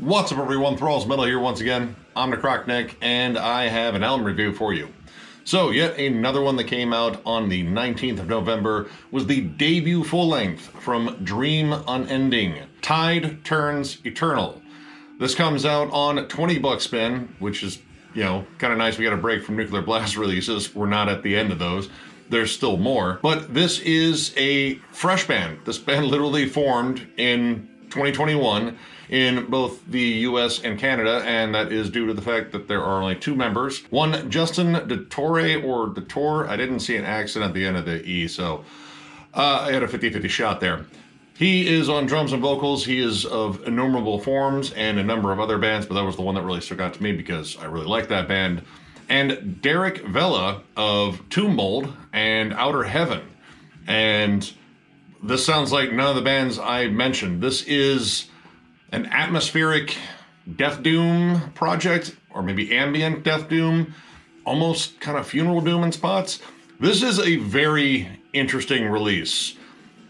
What's up everyone, Thralls Metal here once again. I'm Necrotic Nick, and I have an album review for you. So, yet another one that came out on the 19th of November was the debut full-length from Dream Unending, Tide Turns Eternal. This comes out on 20-buck spin, which is, you know, kind of nice. We got a break from Nuclear Blast releases. We're not at the end of those. There's still more. But this is a fresh band. This band literally formed in 2021 in both the US and Canada, and that is due to the fact that there are only two members. One, Justin Detour, I didn't see an accent at the end of the E, so I had a 50-50 shot there. He is on drums and vocals. He is of Innumerable Forms and a number of other bands, but that was the one that really stuck out to me because I really like that band. And Derek Vela of Tomb Mold and Outer Heaven. And this sounds like none of the bands I mentioned. This is an atmospheric death doom project, or maybe ambient death doom, almost kind of funeral doom in spots. This is a very interesting release.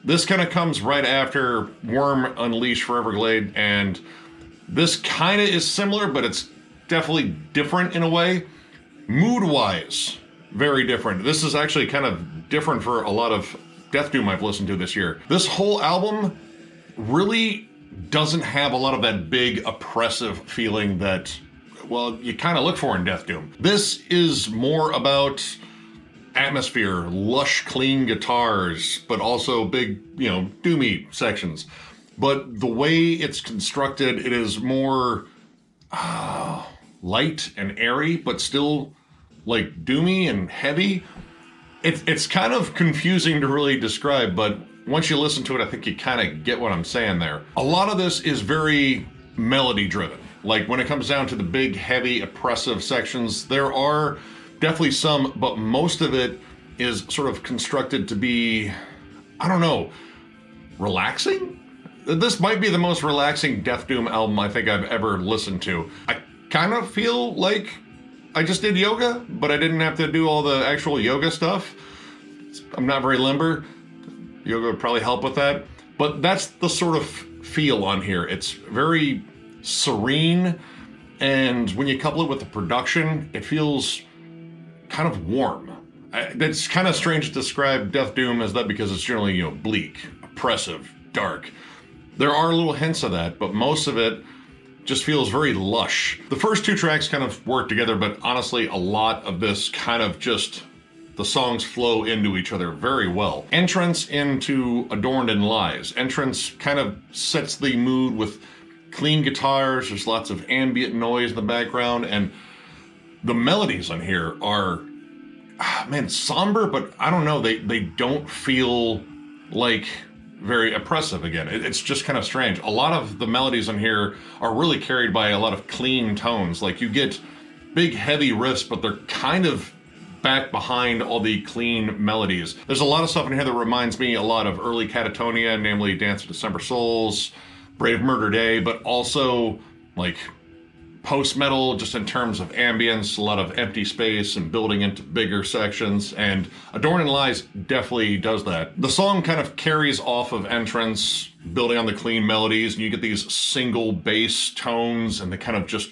This kind of comes right after Worm Unleashed for Everglade, and this kind of is similar, but it's definitely different in a way. Mood-wise, very different. This is actually kind of different for a lot of death doom I've listened to this year. This whole album really doesn't have a lot of that big oppressive feeling that, well, you kind of look for in death doom. This is more about atmosphere, lush, clean guitars, but also big, you know, doomy sections. But the way it's constructed, it is more light and airy, but still like doomy and heavy. It's kind of confusing to really describe, but once you listen to it, I think you kind of get what I'm saying there. A lot of this is very melody driven. Like when it comes down to the big, heavy, oppressive sections, there are definitely some, but most of it is sort of constructed to be, I don't know, relaxing? This might be the most relaxing death doom album I think I've ever listened to. I kind of feel like I just did yoga, but I didn't have to do all the actual yoga stuff. I'm not very limber. Yoga would probably help with that. But that's the sort of feel on here. It's very serene, and when you couple it with the production, it feels kind of warm. It's kind of strange to describe death doom as that because it's generally, you know, bleak, oppressive, dark. There are little hints of that, but most of it just feels very lush. The first two tracks kind of work together, but honestly, a lot of this kind of just, the songs flow into each other very well. Entrance into Adorned and Lies. Entrance kind of sets the mood with clean guitars, there's lots of ambient noise in the background, and the melodies on here are, man, somber, but I don't know, they don't feel like very oppressive again. It's just kind of strange. A lot of the melodies on here are really carried by a lot of clean tones. Like you get big heavy riffs, but they're kind of back behind all the clean melodies. There's a lot of stuff in here that reminds me a lot of early Catatonia, namely Dance of December Souls, Brave Murder Day, but also like post-metal just in terms of ambience, a lot of empty space and building into bigger sections, and Adorn and Lies definitely does that. The song kind of carries off of Entrance, building on the clean melodies, and you get these single bass tones and they kind of just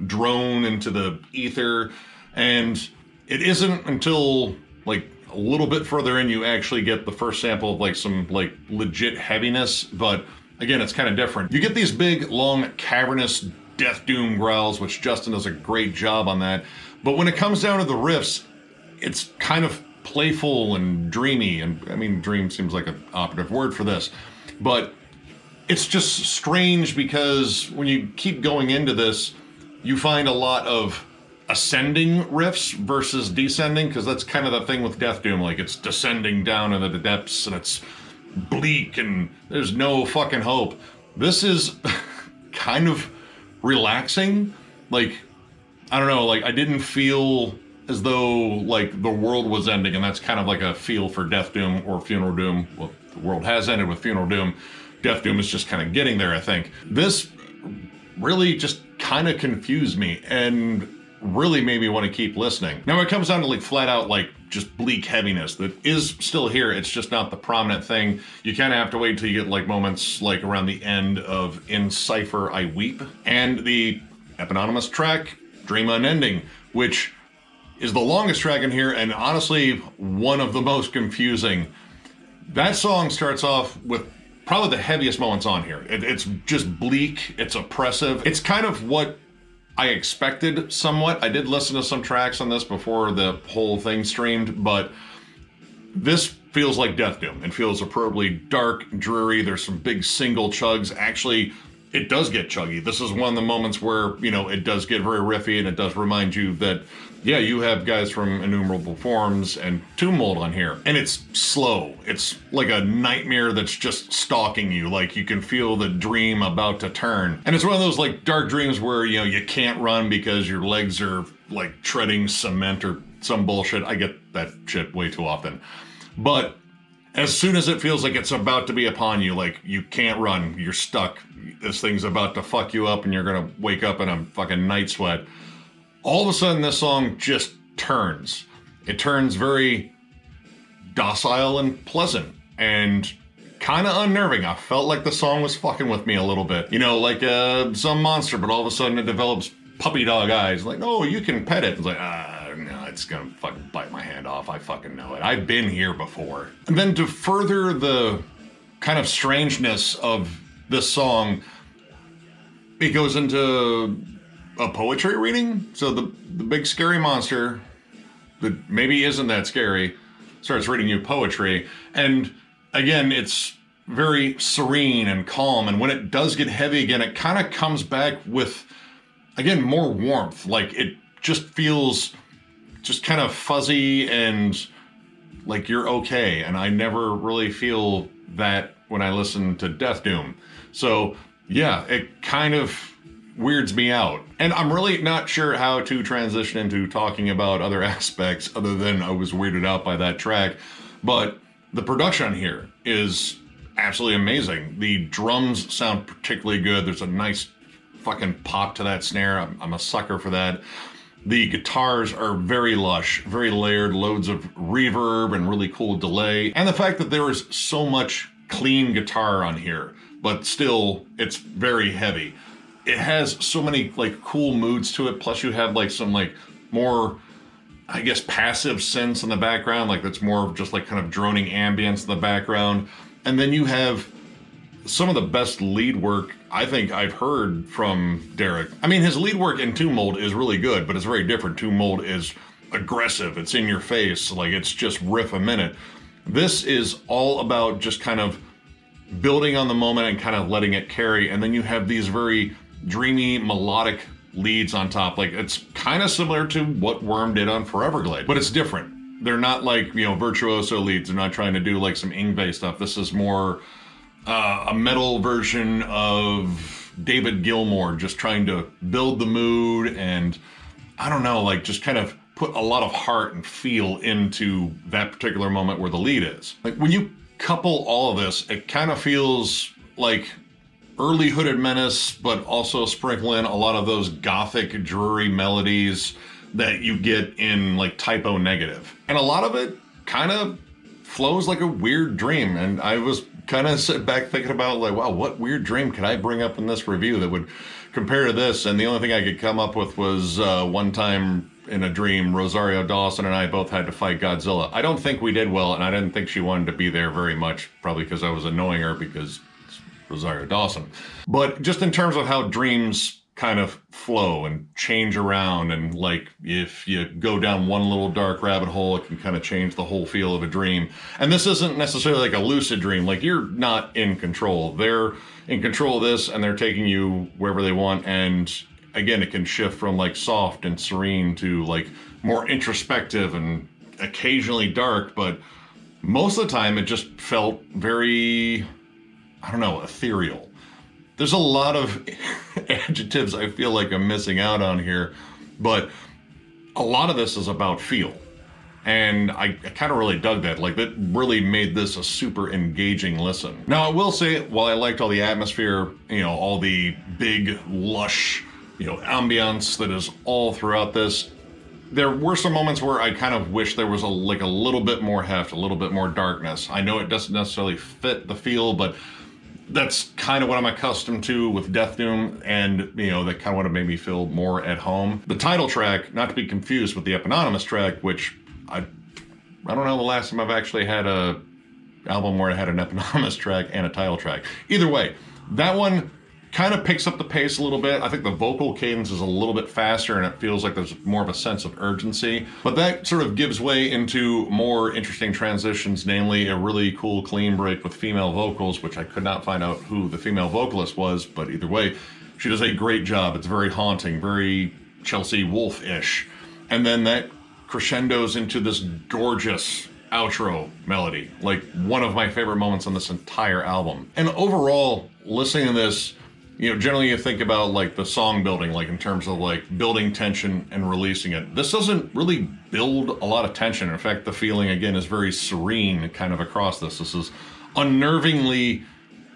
drone into the ether, and it isn't until like a little bit further in you actually get the first sample of like some like legit heaviness, but again, it's kind of different. You get these big, long, cavernous death doom growls, which Justin does a great job on that. But when it comes down to the riffs, it's kind of playful and dreamy. And I mean, dream seems like an operative word for this, but it's just strange because when you keep going into this, you find a lot of ascending riffs versus descending, because that's kind of the thing with death doom. Like it's descending down into the depths and it's bleak and there's no fucking hope. This is kind of relaxing. Like, I don't know, like I didn't feel as though like the world was ending, and that's kind of like a feel for death doom or funeral doom. Well, the world has ended with funeral doom. Death doom is just kind of getting there, I think. This really just kind of confused me and really made me want to keep listening. Now, when it comes down to like flat out like just bleak heaviness that is still here, it's just not the prominent thing. You kind of have to wait till you get like moments like around the end of In Cipher I Weep, and the eponymous track Dream Unending, which is the longest track in here and honestly one of the most confusing. That song starts off with probably the heaviest moments on here. It's just bleak, it's oppressive. It's kind of what I expected somewhat. I did listen to some tracks on this before the whole thing streamed, but this feels like Death Doom. It feels appropriately dark, dreary. There's some big single chugs. Actually, it does get chuggy. This is one of the moments where, you know, it does get very riffy, and it does remind you that, yeah, you have guys from Innumerable Forms and Tomb Mold on here. And it's slow. It's like a nightmare that's just stalking you. Like you can feel the dream about to turn. And it's one of those like dark dreams where, you know, you can't run because your legs are like treading cement or some bullshit. I get that shit way too often. But as soon as it feels like it's about to be upon you, like you can't run, you're stuck, this thing's about to fuck you up and you're gonna wake up in a fucking night sweat, all of a sudden this song just turns. It turns very docile and pleasant and kind of unnerving. I felt like the song was fucking with me a little bit. You know, like some monster, but all of a sudden it develops puppy dog eyes. Like, oh, you can pet it. It's like, no, it's gonna fucking bite my hand off. I fucking know it. I've been here before. And then to further the kind of strangeness of this song, it goes into a poetry reading. So the big scary monster that maybe isn't that scary starts reading you poetry. And again, it's very serene and calm. And when it does get heavy again, it kind of comes back with, again, more warmth. Like it just feels just kind of fuzzy and like you're okay. And I never really feel that when I listen to Death Doom. So yeah, it kind of weirds me out. And I'm really not sure how to transition into talking about other aspects other than I was weirded out by that track. But the production here is absolutely amazing. The drums sound particularly good. There's a nice fucking pop to that snare. I'm a sucker for that. The guitars are very lush, very layered, loads of reverb and really cool delay. And the fact that there is so much clean guitar on here, but still it's very heavy. It has so many like cool moods to it. Plus you have like some like more, I guess, passive synths in the background. Like that's more of just like kind of droning ambience in the background. And then you have some of the best lead work I think I've heard from Derek. I mean, his lead work in Tomb Mold is really good, but it's very different. Tomb Mold is aggressive. It's in your face. Like it's just riff a minute. This is all about just kind of building on the moment and kind of letting it carry. And then you have these very dreamy melodic leads on top. Like it's kind of similar to what Worm did on Foreverglade, but it's different. They're not like, you know, virtuoso leads. They're not trying to do like some Yngwie stuff. This is more a metal version of David Gilmour, just trying to build the mood and I don't know, like just kind of put a lot of heart and feel into that particular moment where the lead is. Like when you couple all of this, it kind of feels like early Hooded Menace, but also sprinkle in a lot of those gothic, dreary melodies that you get in like Typo Negative. And a lot of it kind of flows like a weird dream. And I was kind of sitting back thinking about like, wow, what weird dream could I bring up in this review that would compare to this? And the only thing I could come up with was one time in a dream, Rosario Dawson and I both had to fight Godzilla. I don't think we did well, and I didn't think she wanted to be there very much, probably because I was annoying her because it's Rosario Dawson. But just in terms of how dreams kind of flow and change around, and like if you go down one little dark rabbit hole, it can kind of change the whole feel of a dream. And this isn't necessarily like a lucid dream. Like you're not in control. They're in control of this and they're taking you wherever they want. And again, it can shift from like soft and serene to like more introspective and occasionally dark, but most of the time it just felt very, I don't know, ethereal. There's a lot of adjectives I feel like I'm missing out on here, but a lot of this is about feel. And I kind of really dug that. Like that really made this a super engaging listen. Now I will say, while I liked all the atmosphere, you know, all the big lush ambiance that is all throughout this. There were some moments where I kind of wish there was a little bit more heft, a little bit more darkness. I know it doesn't necessarily fit the feel, but that's kind of what I'm accustomed to with Death Doom, and that kind of would have made me feel more at home. The title track, not to be confused with the eponymous track, which I don't know the last time I've actually had a album where I had an eponymous track and a title track. Either way, that one kind of picks up the pace a little bit. I think the vocal cadence is a little bit faster and it feels like there's more of a sense of urgency. But that sort of gives way into more interesting transitions, namely a really cool clean break with female vocals, which I could not find out who the female vocalist was, but either way, she does a great job. It's very haunting, very Chelsea Wolfe-ish. And then that crescendos into this gorgeous outro melody, like one of my favorite moments on this entire album. And overall, listening to this, generally you think about like the song building, like in terms of like building tension and releasing it. This doesn't really build a lot of tension. In fact, the feeling again is very serene kind of across this. This is unnervingly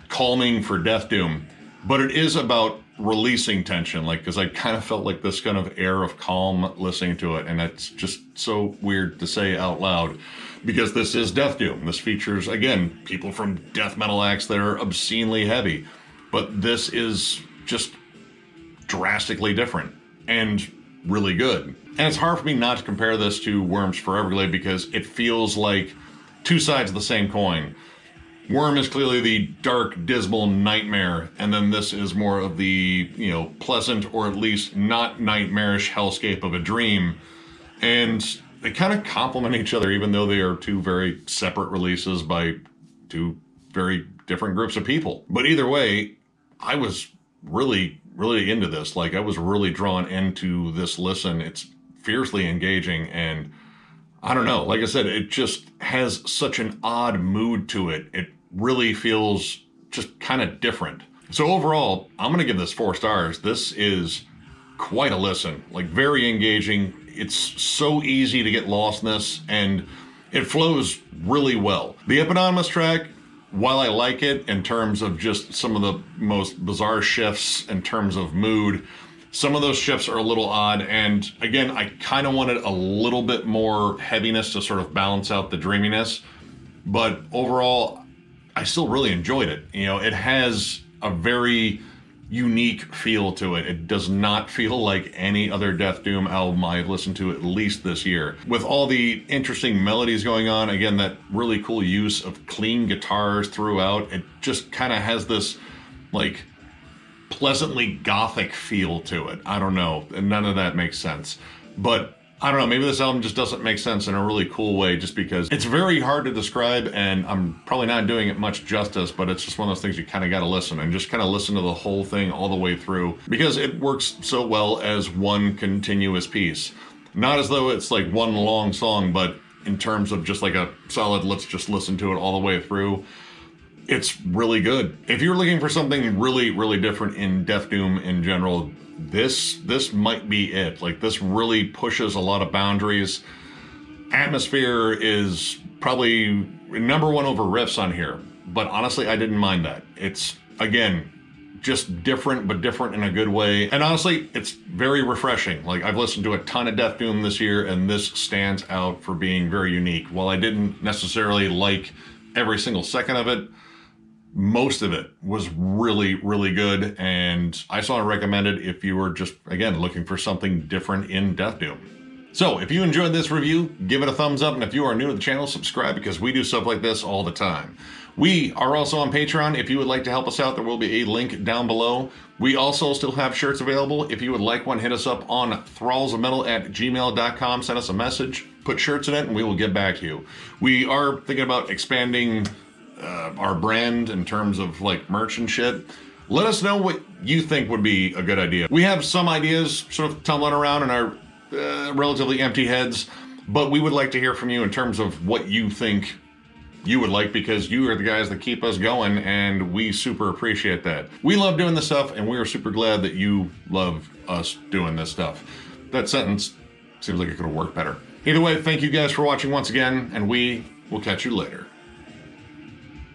calming for Death Doom, but it is about releasing tension, like, because I kind of felt like this kind of air of calm listening to it, and it's just so weird to say out loud because this is Death Doom. This features, again, people from death metal acts that are obscenely heavy, but this is just drastically different and really good. And it's hard for me not to compare this to Worms for Everglade because it feels like two sides of the same coin. Worm is clearly the dark, dismal nightmare, and then this is more of the, pleasant or at least not nightmarish hellscape of a dream. And they kind of complement each other, even though they are two very separate releases by two very different groups of people. But either way, I was really, really into this. Like, I was really drawn into this listen. It's fiercely engaging, and I don't know, like I said, it just has such an odd mood to it. It really feels just kind of different. So overall, I'm gonna give this 4 stars. This is quite a listen, like very engaging. It's so easy to get lost in this, and it flows really well. The eponymous track, while I like it in terms of just some of the most bizarre shifts in terms of mood, some of those shifts are a little odd, and again, I kind of wanted a little bit more heaviness to sort of balance out the dreaminess, but overall, I still really enjoyed it. It has a very unique feel to it. It does not feel like any other Death Doom album I've listened to at least this year. With all the interesting melodies going on, again, that really cool use of clean guitars throughout, it just kind of has this, like, pleasantly gothic feel to it. I don't know, and none of that makes sense. But I don't know, maybe this album just doesn't make sense in a really cool way just because it's very hard to describe, and I'm probably not doing it much justice, but it's just one of those things you kind of got to listen and just kind of listen to the whole thing all the way through because it works so well as one continuous piece. Not as though it's like one long song, but in terms of just like a solid, let's just listen to it all the way through. It's really good. If you're looking for something really, really different in Death Doom in general, this might be it. Like, this really pushes a lot of boundaries. Atmosphere is probably #1 over riffs on here, but honestly, I didn't mind that. It's, again, just different, but different in a good way. And honestly, it's very refreshing. Like, I've listened to a ton of Death Doom this year, and this stands out for being very unique. While I didn't necessarily like every single second of it, most of it was really, really good, and I saw it recommended if you were just, again, looking for something different in Death Doom. So if you enjoyed this review, give it a thumbs up, and if you are new to the channel, subscribe because we do stuff like this all the time. We are also on Patreon. If you would like to help us out, there will be a link down below. We also still have shirts available. If you would like one, hit us up on thrallsofmetal@gmail.com. Send us a message, put shirts in it, and we will get back to you. We are thinking about expanding our brand in terms of like merch and shit. Let us know what you think would be a good idea. We have some ideas sort of tumbling around in our relatively empty heads, but we would like to hear from you in terms of what you think you would like, because you are the guys that keep us going, and we super appreciate that. We love doing this stuff, and we are super glad that you love us doing this stuff. That sentence seems like it could have worked better. Either way, thank you guys for watching once again, and we will catch you later.